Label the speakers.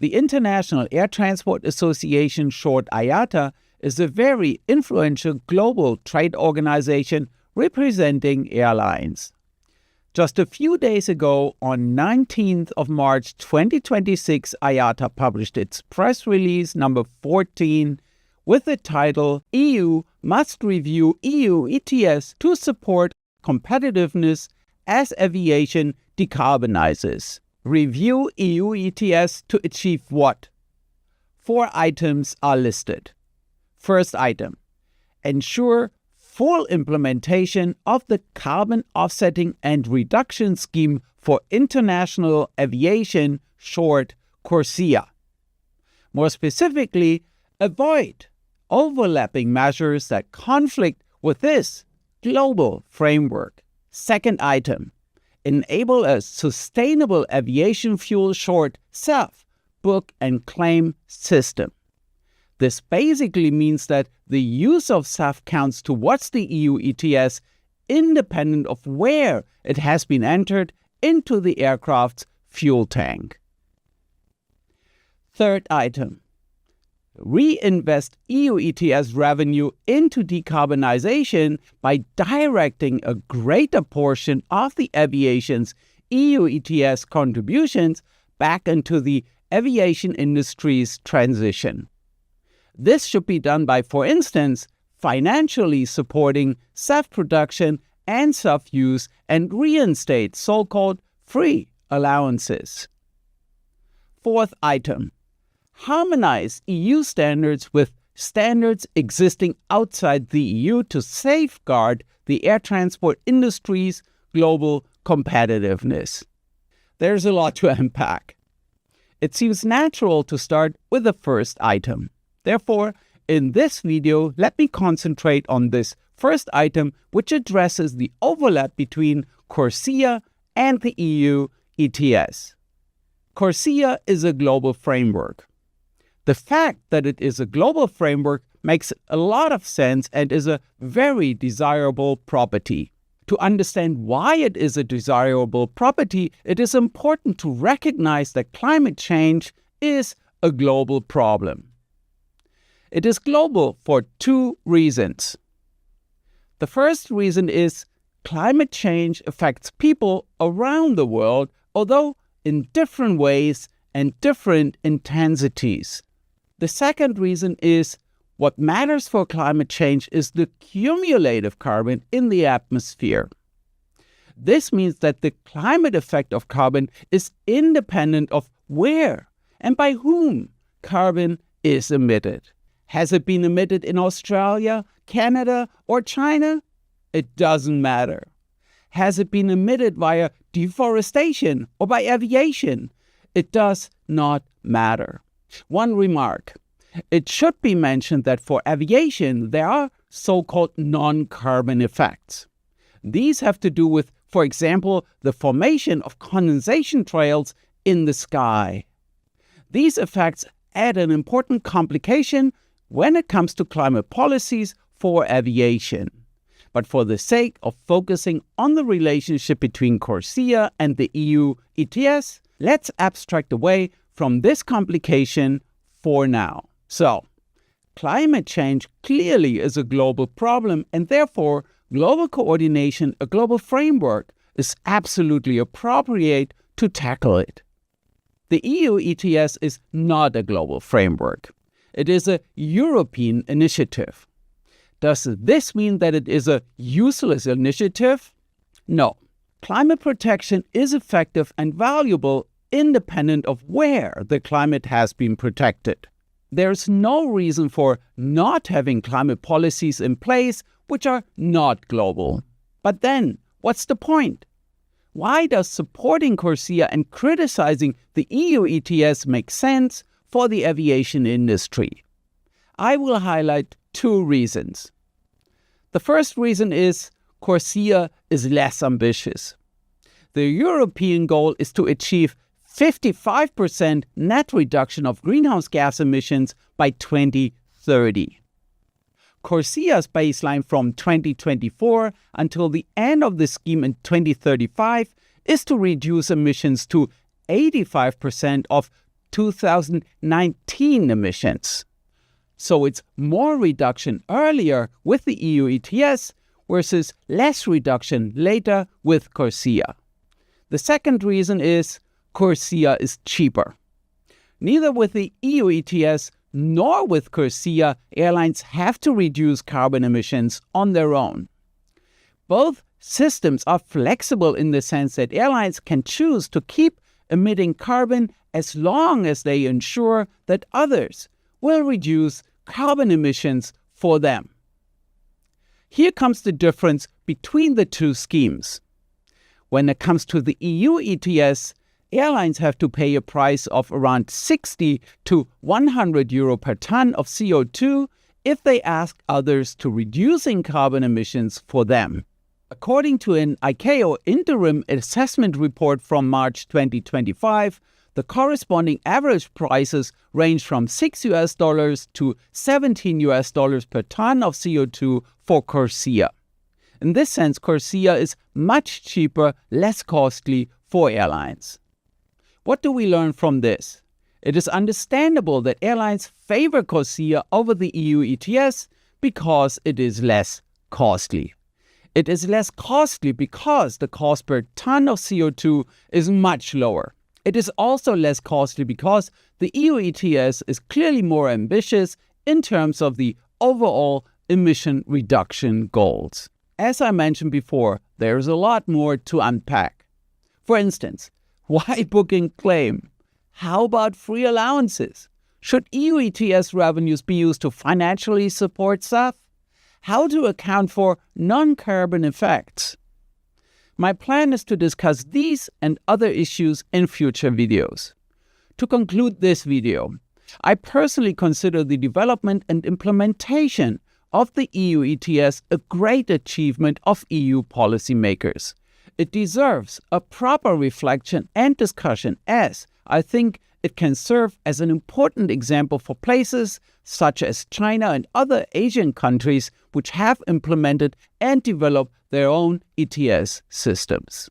Speaker 1: The International Air Transport Association, short IATA, is a very influential global trade organization representing airlines. Just a few days ago, on 19th of March 2026, IATA published its press release number 14 with the title, EU must review EU ETS to support competitiveness as aviation decarbonizes. Review EU ETS to achieve what? 4 items are listed. First item, ensure full implementation of the carbon offsetting and reduction scheme for international aviation, short CORSIA. More specifically, avoid overlapping measures that conflict with this global framework. Second item, enable a sustainable aviation fuel, short SAF, book and claim system. This basically means that the use of SAF counts towards the EU ETS independent of where it has been entered into the aircraft's fuel tank. Third item, reinvest EU ETS revenue into decarbonization by directing a greater portion of the aviation's EU ETS contributions back into the aviation industry's transition. This should be done by, for instance, financially supporting SAF production and SAF use and reinstate so-called free allowances. Fourth item, harmonize EU standards with standards existing outside the EU to safeguard the air transport industry's global competitiveness. There's a lot to unpack. It seems natural to start with the first item. Therefore, in this video, let me concentrate on this first item, which addresses the overlap between CORSIA and the EU ETS. CORSIA is a global framework. The fact that it is a global framework makes a lot of sense and is a very desirable property. To understand why it is a desirable property, it is important to recognize that climate change is a global problem. It is global for 2 reasons. The first reason is climate change affects people around the world, although in different ways and different intensities. The second reason is what matters for climate change is the cumulative carbon in the atmosphere. This means that the climate effect of carbon is independent of where and by whom carbon is emitted. Has it been emitted in Australia, Canada, or China? It doesn't matter. Has it been emitted via deforestation or by aviation? It does not matter. One remark. It should be mentioned that for aviation, there are so-called non-carbon effects. These have to do with, for example, the formation of condensation trails in the sky. These effects add an important complication when it comes to climate policies for aviation. But for the sake of focusing on the relationship between CORSIA and the EU ETS, let's abstract away from this complication for now. So, climate change clearly is a global problem, and therefore global coordination, a global framework, is absolutely appropriate to tackle it. The EU ETS is not a global framework. It is a European initiative. Does this mean that it is a useless initiative? No. Climate protection is effective and valuable independent of where the climate has been protected. There's no reason for not having climate policies in place which are not global. But then, what's the point? Why does supporting CORSIA and criticizing the EU ETS make sense for the aviation industry? I will highlight 2 reasons. The first reason is CORSIA is less ambitious. The European goal is to achieve 55% net reduction of greenhouse gas emissions by 2030. CORSIA's baseline from 2024 until the end of the scheme in 2035 is to reduce emissions to 85% of 2019 emissions. So it's more reduction earlier with the EU ETS versus less reduction later with CORSIA. The second reason is CORSIA is cheaper. Neither with the EU ETS nor with CORSIA, airlines have to reduce carbon emissions on their own. Both systems are flexible in the sense that airlines can choose to keep emitting carbon as long as they ensure that others will reduce carbon emissions for them. Here comes the difference between the two schemes. When it comes to the EU ETS, airlines have to pay a price of around 60 to 100 euro per ton of CO2 if they ask others to reducing carbon emissions for them. According to an ICAO interim assessment report from March 2025, the corresponding average prices range from $6 to $17 per ton of CO2 for CORSIA. In this sense, CORSIA is much cheaper, less costly for airlines. What do we learn from this? It is understandable that airlines favor CORSIA over the EU ETS because it is less costly. It is less costly because the cost per ton of CO2 is much lower. It is also less costly because the EU ETS is clearly more ambitious in terms of the overall emission reduction goals. As I mentioned before, there is a lot more to unpack. For instance, why book and claim? How about free allowances? Should EU ETS revenues be used to financially support SAF? How to account for non-carbon effects? My plan is to discuss these and other issues in future videos. To conclude this video, I personally consider the development and implementation of the EU ETS a great achievement of EU policymakers. It deserves a proper reflection and discussion as I think it can serve as an important example for places such as China and other Asian countries which have implemented and developed their own ETS systems.